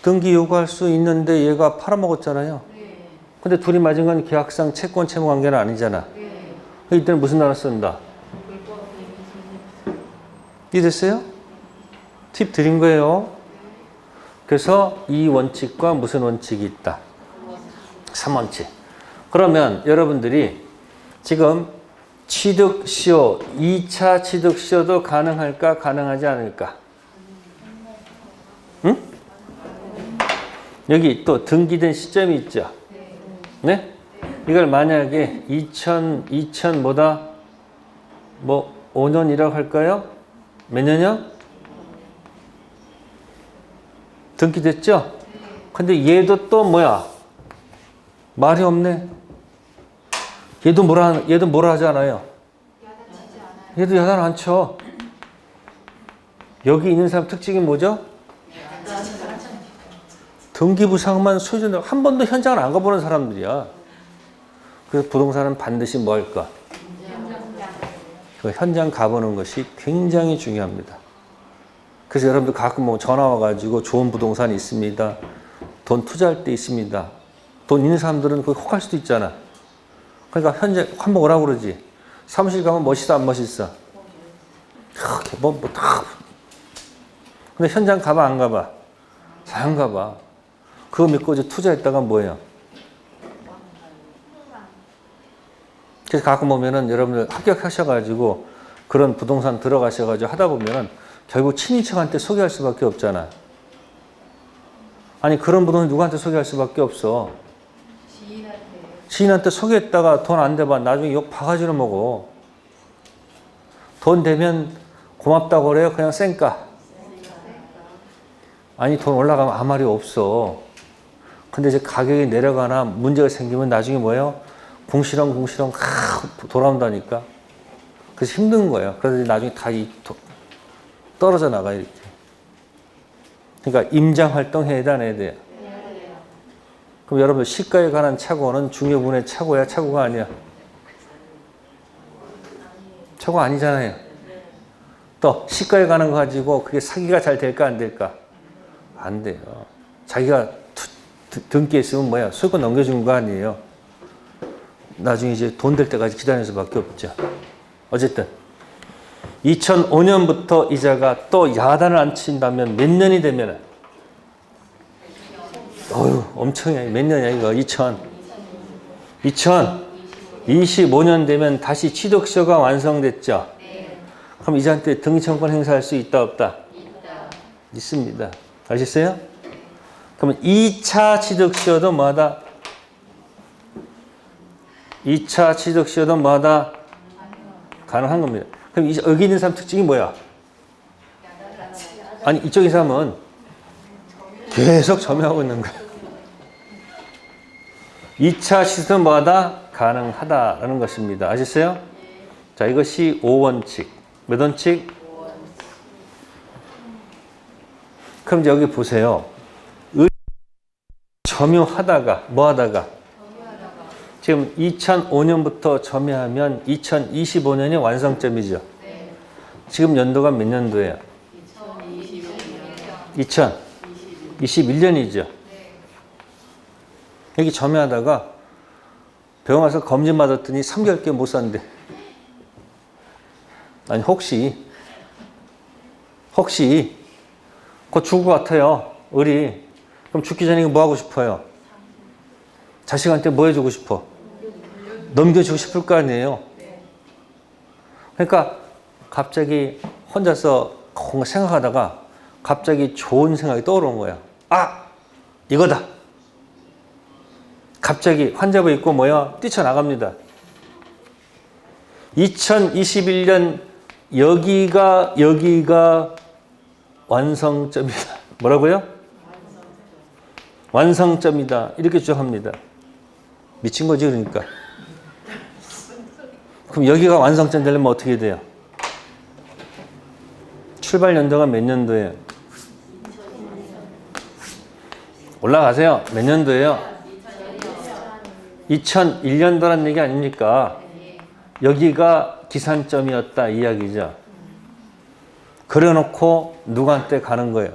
등기 요구할 수 있는데 얘가 팔아먹었잖아요. 근데 둘이 맞은 건 계약상 채권 채무 관계는 아니잖아. 이때는 무슨 단어 쓴다? 이해됐어요? 팁 드린 거예요. 그래서 이 원칙과 무슨 원칙이 있다? 3원칙. 그러면 여러분들이 지금 취득시효, 2차 취득시효도 가능할까? 가능하지 않을까? 응? 여기 또 등기된 시점이 있죠. 네? 이걸 만약에 2000 뭐다? 뭐 5년이라고 할까요? 몇 년이요? 등기됐죠? 근데 얘도 또 뭐야? 말이 없네. 얘도 뭐라 하지 않아요? 얘도 야단 안 쳐. 여기 있는 사람 특징이 뭐죠? 등기부상만 소유자들 한 번도 현장을 안 가보는 사람들이야. 그래서 부동산은 반드시 뭐 할까? 그 현장 가보는 것이 굉장히 중요합니다. 그래서 여러분들 가끔 뭐 전화 와가지고 좋은 부동산이 있습니다. 돈 투자할 때 있습니다. 돈 있는 사람들은 거기 혹할 수도 있잖아. 그러니까 현재 한번 오라고 그러지. 사무실 가면 멋있어 안 멋있어? 다. 근데 현장 가봐 안 가봐? 안 가봐. 그거 믿고 이제 투자했다가 뭐예요? 그래서 가끔 보면은 여러분들 합격하셔가지고 그런 부동산 들어가셔가지고 하다 보면은 결국 친인척한테 소개할 수밖에 없잖아. 아니 그런 부동산 누구한테 소개할 수밖에 없어. 지인한테 소개했다가 돈 안 돼봐. 나중에 욕 바가지로 먹어. 돈 되면 고맙다고 그래요? 그냥 쌩까? 아니 돈 올라가면 아무 말이 없어. 근데 이제 가격이 내려가나 문제가 생기면 나중에 뭐예요? 궁시렁 돌아온다니까. 그래서 힘든 거예요. 그래서 나중에 다 떨어져 나가 이렇게. 그러니까 임장 활동 해야 돼, 안 해야 돼? 그럼 여러분 시가에 관한 착오는 중요분의 착오야, 착오가 아니야? 착오 아니잖아요. 또 시가에 관한 거 가지고 그게 사기가 잘 될까 안 될까? 안 돼요. 자기가 등기했으면 뭐야? 소유권 넘겨준 거 아니에요. 나중에 이제 돈 될 때까지 기다릴 수밖에 없죠. 어쨌든 2005년부터 이자가 또 야단을 안 친다면 몇 년이 되면 엄청이야. 몇 년이야 이거? 2025년 되면 다시 취득시효가 완성됐죠. 그럼 이자한테 등기청구권 행사할 수 있다 없다? 있습니다. 아셨어요? 그러면 2차 취득시효도 뭐하다? 2차 취득시효도 뭐하다? 가능한 겁니다. 그럼 여기 있는 사람 특징이 뭐야? 아니 이쪽의 사람은 계속 점유하고 있는 거야. 2차 취득은 뭐하다? 가능하다라는 것입니다. 아셨어요? 자, 이것이 5원칙. 몇 원칙? 그럼 이제 여기 보세요. 점유하다가 뭐 하다가 지금 2005년부터 점유하면 2025년이 완성점이죠. 지금 연도가 몇 년도예요? 2021년이죠. 여기 점유하다가 병원 가서 검진 받았더니 3개월께 못 산대. 아니 혹시 곧 죽을 것 같아요. 우리 그럼 죽기 전에 뭐 하고 싶어요? 자식한테 뭐 해주고 싶어? 넘겨주고 싶을 거 아니에요. 그러니까 갑자기 혼자서 뭔가 생각하다가 갑자기 좋은 생각이 떠오르는 거야. 아! 이거다! 갑자기 환자부 있고 뭐야? 뛰쳐나갑니다. 2021년 여기가 완성점이다. 뭐라고요? 완성점이다. 이렇게 주장합니다. 미친 거지 그러니까. 그럼 여기가 완성점 되려면 어떻게 돼요? 출발 연도가 몇 년도예요? 올라가세요. 몇 년도예요? 2001년도란 얘기 아닙니까? 여기가 기산점이었다 이야기죠. 그래놓고 누구한테 가는 거예요?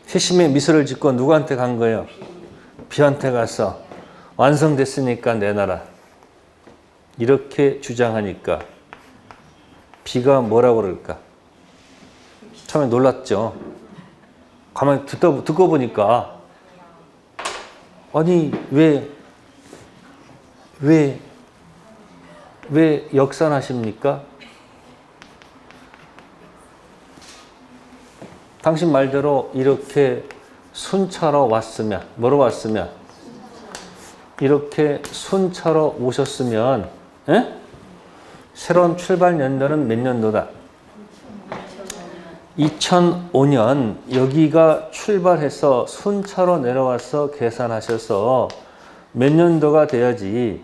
회심의 미소를 짓고 누구한테 간 거예요? B한테 가서 완성됐으니까 내놔라. 이렇게 주장하니까 B가 뭐라고 그럴까? 처음에 놀랐죠. 가만히 듣고 보니까 아니 왜 역산하십니까? 당신 말대로 이렇게 순차로 왔으면, 뭐로 왔으면? 이렇게 순차로 오셨으면, 에? 새로운 출발 연도는 몇 년도다? 2005년 여기가 출발해서 순차로 내려와서 계산하셔서 몇 년도가 돼야지?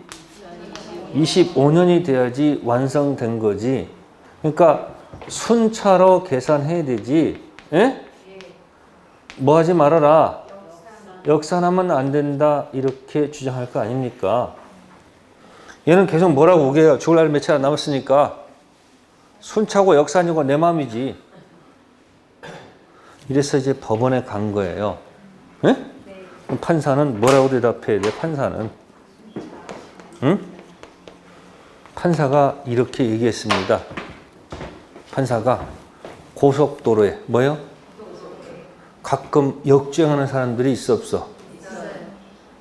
25년이 돼야지 완성된 거지. 그러니까 순차로 계산해야 되지. 에? 뭐 하지 말아라. 역산하면 안 된다. 이렇게 주장할 거 아닙니까? 얘는 계속 뭐라고 우겨요. 죽을 날 며칠 안 남았으니까. 순차고 역산이고 내 마음이지. 이래서 이제 법원에 간 거예요. 에? 그럼 판사는 뭐라고 대답해야 돼? 판사는. 응? 판사가 이렇게 얘기했습니다. 판사가 고속도로에 뭐요? 가끔 역주행하는 사람들이 있어 없어?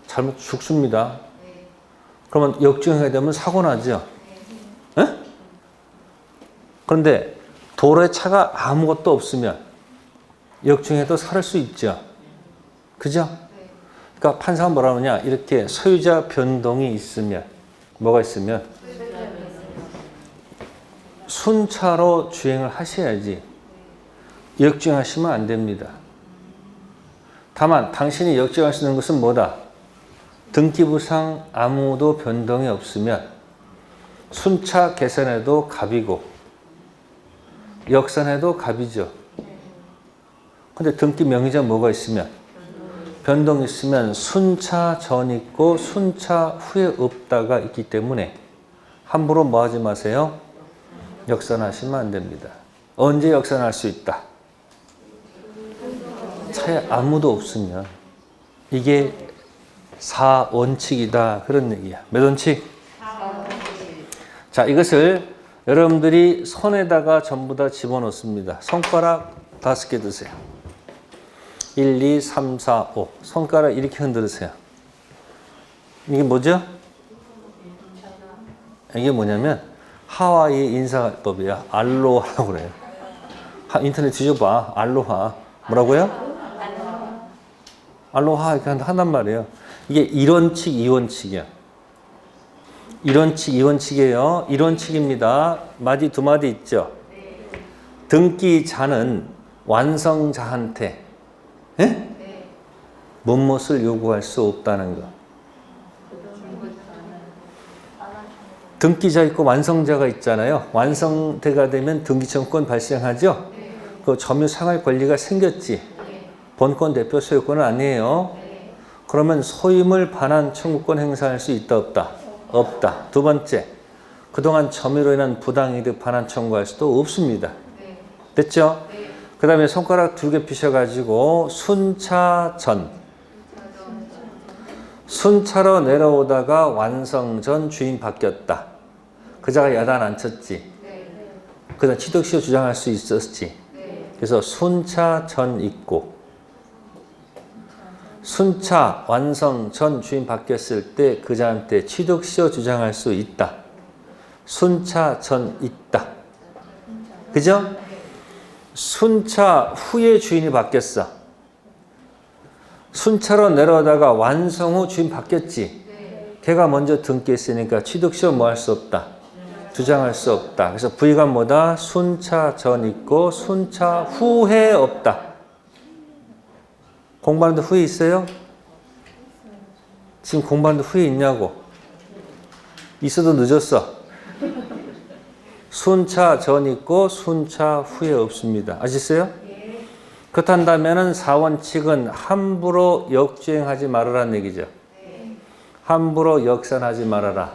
잘못 죽습니다. 그러면 역주행하게 되면 사고 나죠? 에? 그런데 도로에 차가 아무것도 없으면 역주행해도 살 수 있죠? 그죠? 그러니까 판사가 뭐라 하느냐? 이렇게 소유자 변동이 있으면 뭐가 있으면 순차로 주행을 하셔야지 역주행하시면 안 됩니다. 다만 당신이 역주행할 수 있는 것은 뭐다? 등기부상 아무도 변동이 없으면 순차 계산해도 갑이고 역산해도 갑이죠. 근데 등기 명의자 뭐가 있으면 변동이 있으면 순차 전 있고 순차 후에 없다가 있기 때문에 함부로 뭐 하지 마세요? 역산하시면 안 됩니다. 언제 역산할 수 있다? 차에 아무도 없으면. 이게 4원칙이다. 그런 얘기야. 몇 원칙? 4원칙. 자, 이것을 여러분들이 손에다가 전부 다 집어넣습니다. 손가락 5개 드세요. 1, 2, 3, 4, 5. 손가락 이렇게 흔들으세요. 이게 뭐죠? 이게 뭐냐면 하와이 인사법이야. 알로하라고 그래요. 인터넷 뒤져봐. 알로하. 뭐라고요? 알로하 이렇게 한단 말이에요. 이게 1원칙, 2원칙이야. 1원칙, 2원칙이에요. 1원칙입니다. 마디 두 마디 있죠? 등기자는 완성자한테 무엇을 요구할 수 없다는 거. 등기자 있고 완성자가 있잖아요. 완성대가 되면 등기청구권 발생하죠? 그 점유 상할 권리가 생겼지. 본권 대표 소유권은 아니에요. 그러면 소유물 반환 청구권 행사할 수 있다 없다? 없다. 두 번째, 그동안 점유로 인한 부당이득 반환 청구할 수도 없습니다. 됐죠? 그 다음에 손가락 2개 피셔가지고 순차로 내려오다가 완성 전 주인 바뀌었다. 그자가 야단 안 쳤지. 그다음 취득시효 주장할 수 있었지. 그래서 순차 전 있고 순차 완성 전 주인 바뀌었을 때 그자한테 취득시효 주장할 수 있다. 순차 전 있다. 그죠? 순차 후에 주인이 바뀌었어. 순차로 내려오다가 완성 후 주인 바뀌었지. 걔가 먼저 등기했으니까 취득시효 뭐 할 수 없다. 주장할 수 없다. 그래서 V가 뭐다? 순차 전 있고 순차 후에 없다. 공부하는데 후에 있어요? 지금 공부하는데 후에 있냐고. 있어도 늦었어. 순차 전 있고 순차 후에 없습니다. 아시겠어요? 그렇다면 4원칙은 함부로 역주행하지 말아라는 얘기죠. 함부로 역산하지 말아라.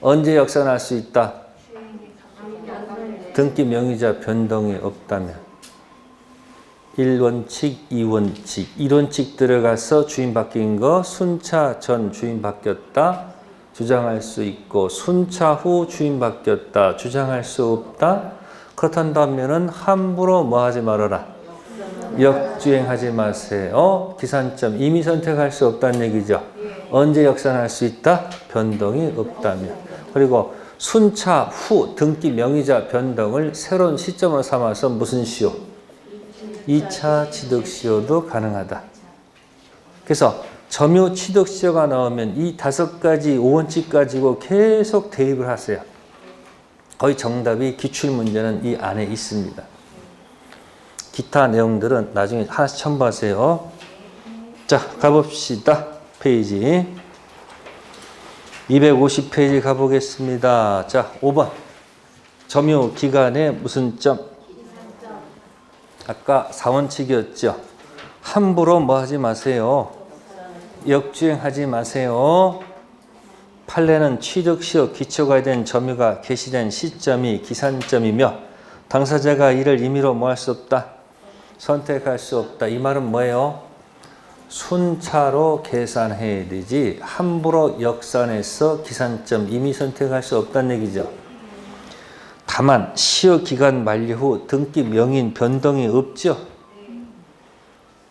언제 역산할 수 있다? 등기 명의자 변동이 없다면. 1원칙, 2원칙. 1원칙 들어가서 주인 바뀐 거 순차 전 주인 바뀌었다. 주장할 수 있고 순차 후 주인 바뀌었다. 주장할 수 없다. 그렇다면 함부로 뭐 하지 말아라. 역주행하지 마세요. 기산점 이미 선택할 수 없다는 얘기죠. 언제 역산할 수 있다? 변동이 없다면. 그리고 순차 후 등기 명의자 변동을 새로운 시점으로 삼아서 무슨 시효? 2차 취득시효도 가능하다. 그래서 점유 취득시효가 나오면 이 5가지 5원칙 가지고 계속 대입을 하세요. 거의 정답이 기출문제는 이 안에 있습니다. 기타 내용들은 나중에 하나씩 첨부하세요. 자, 가봅시다. 페이지 250페이지 가보겠습니다. 자, 5번 점유 기간에 무슨 점? 아까 4원칙이었죠. 함부로 뭐 하지 마세요. 역주행하지 마세요. 판례는 취득시효 기초가 된 점유가 개시된 시점이 기산점이며 당사자가 이를 임의로 뭐 할 수 없다? 선택할 수 없다. 이 말은 뭐예요? 순차로 계산해야 되지 함부로 역산해서 기산점 임의 선택할 수 없다는 얘기죠. 다만 시효 기간 만료 후 등기 명인 변동이 없죠.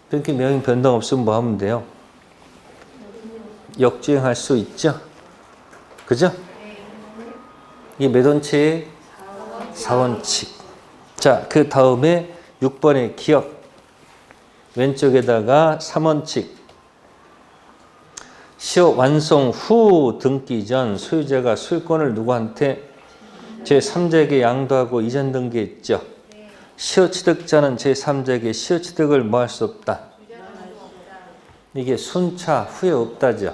등기 명인 변동 없으면 뭐 하면 돼요? 역주행할 수 있죠. 그죠? 이게 몇 원칙? 4원칙. 자, 그 다음에 6번의 기억. 왼쪽에다가 3원칙. 시효 완성 후 등기 전 소유자가 소유권을 누구한테? 제3자에게 양도하고 이전 등기했죠. 시효 취득자는 제3자에게 시효 취득을 뭐 할 수 없다. 이게 순차 후에 없다죠.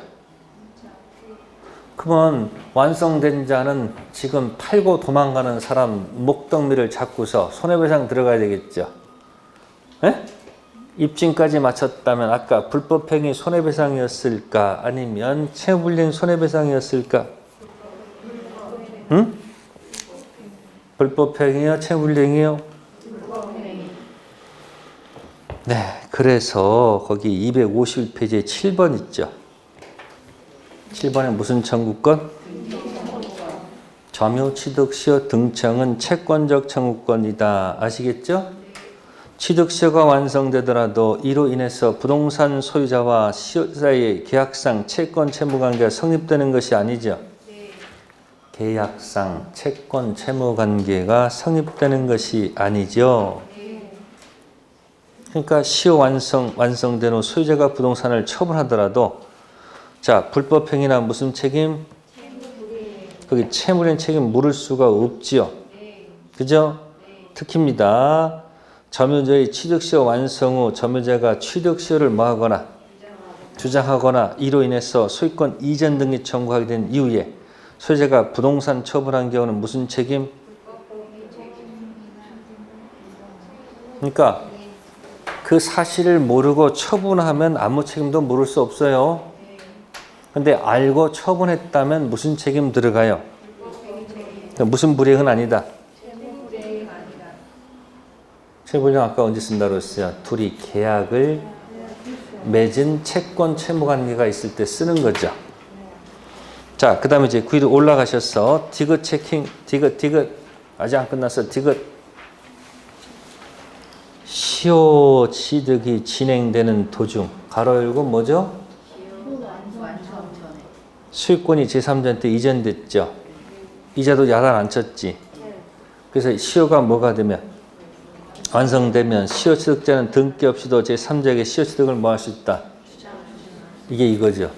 그러면 완성된 자는 지금 팔고 도망가는 사람 목덜미를 잡고서 손해배상 들어가야 되겠죠. 에? 입증까지 마쳤다면 아까 불법행위 손해배상이었을까? 아니면 채무불이행 손해배상이었을까? 응? 불법행위요? 채무불이행이요? 네, 그래서 거기 251페이지에 7번 있죠. 7번에 무슨 청구권? 점유 취득시효 등청은 채권적 청구권이다. 아시겠죠? 취득시효가 완성되더라도 이로 인해서 부동산 소유자와 시효 사이의 계약상 채권 채무 관계가 성립되는 것이 아니죠. 계약상 채권 채무 관계가 성립되는 것이 아니죠. 그러니까 시효 완성된 후 소유자가 부동산을 처분하더라도 자, 불법행위나 무슨 책임? 거기 채무된 책임 물을 수가 없지요. 그죠? 특히입니다. 점유자의 취득시효 완성 후 점유자가 취득시효를 뭐하거나 주장하거나 이로 인해서 소유권 이전 등기 청구하게 된 이후에 소유자가 부동산 처분한 경우는 무슨 책임? 그러니까 그 사실을 모르고 처분하면 아무 책임도 물을 수 없어요. 근데 알고 처분했다면 무슨 책임 들어가요? 무슨 불이익은 아니다. 채무불이익 아까 언제 쓴다고 했어요? 둘이 계약을 맺은 채권 채무 관계가 있을 때 쓰는 거죠. 자, 그 다음에 이제 위로 올라가셔서 디귿 체킹, 디귿 아직 안 끝났어. 디귿 시효 취득이 진행되는 도중 가로 열고 뭐죠? 수익권이 제3자한테 이전됐죠. 이자도 야단 안 쳤지. 그래서 시효가 뭐가 되면 완성되면 시효 취득자는 등기 없이도 제3자에게 시효 취득을 뭐 할 수 있다. 이게 이거죠.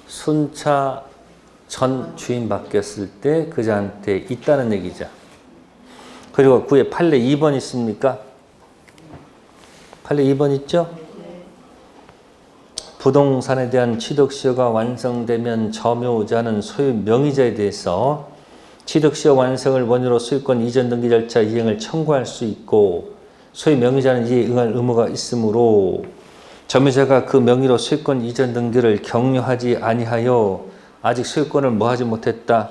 순차 전 주인 바뀌었을 때 그자한테 있다는 얘기죠. 그리고 9에 판례 2번 있습니까? 판례 2번 있죠? 부동산에 대한 취득시효가 완성되면 점유자는 소유 명의자에 대해서 취득시효 완성을 원유로 소유권 이전 등기 절차 이행을 청구할 수 있고 소유 명의자는 이에 응할 의무가 있으므로 점유자가 그 명의로 소유권 이전 등기를 격려하지 아니하여 아직 소유권을 뭐하지 못했다?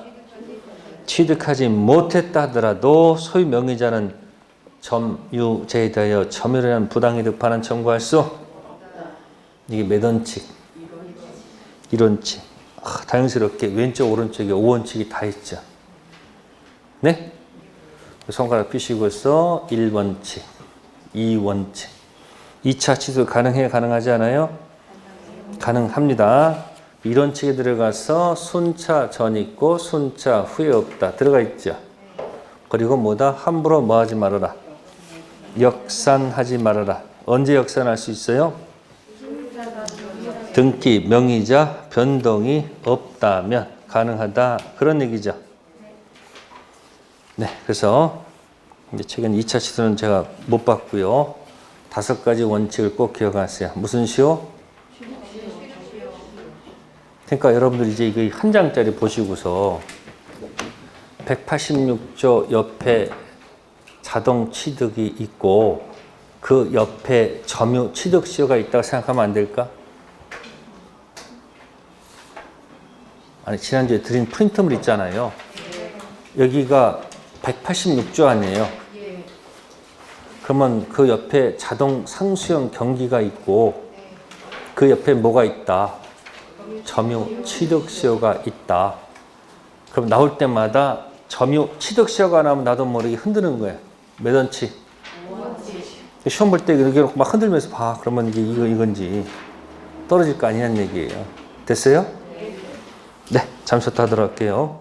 취득하지 못했다 하더라도 소유 명의자는 점유자에 대하여 점유를 위한 부당이득 반환 청구할 수 이게 몇 원칙? 1원칙. 다행스럽게 왼쪽 오른쪽에 5원칙이 다 있죠. 네? 손가락 펴시고서 1원칙, 2원칙. 2차 취득 가능해? 가능하지 않아요? 가능합니다. 1원칙에 들어가서 순차 전 있고 순차 후에 없다. 들어가 있죠. 그리고 뭐다? 함부로 뭐 하지 말아라. 역산하지 말아라. 언제 역산할 수 있어요? 등기, 명의자, 변동이 없다면 가능하다. 그런 얘기죠. 네, 그래서 이제 최근 2차 시도는 제가 못 봤고요. 5가지 원칙을 꼭 기억하세요. 무슨 시효? 그러니까 여러분들 이제 이거 한 장짜리 보시고서 186조 옆에 자동 취득이 있고 그 옆에 점유 취득 시효가 있다고 생각하면 안 될까? 아니, 지난주에 드린 프린트물 있잖아요. 여기가 186조 아니에요. 그러면 그 옆에 자동 상수형 경기가 있고 그 옆에 뭐가 있다? 점유 취득 시효가 있다. 그럼 나올 때마다 점유 취득 시효가 나오면 나도 모르게 흔드는 거예요. 몇 원칙? 시험 볼 때 이렇게 막 흔들면서 봐. 그러면 이게 이건지 떨어질 거 아니냐는 얘기예요. 됐어요? 네, 잠시 더 하도록 할게요.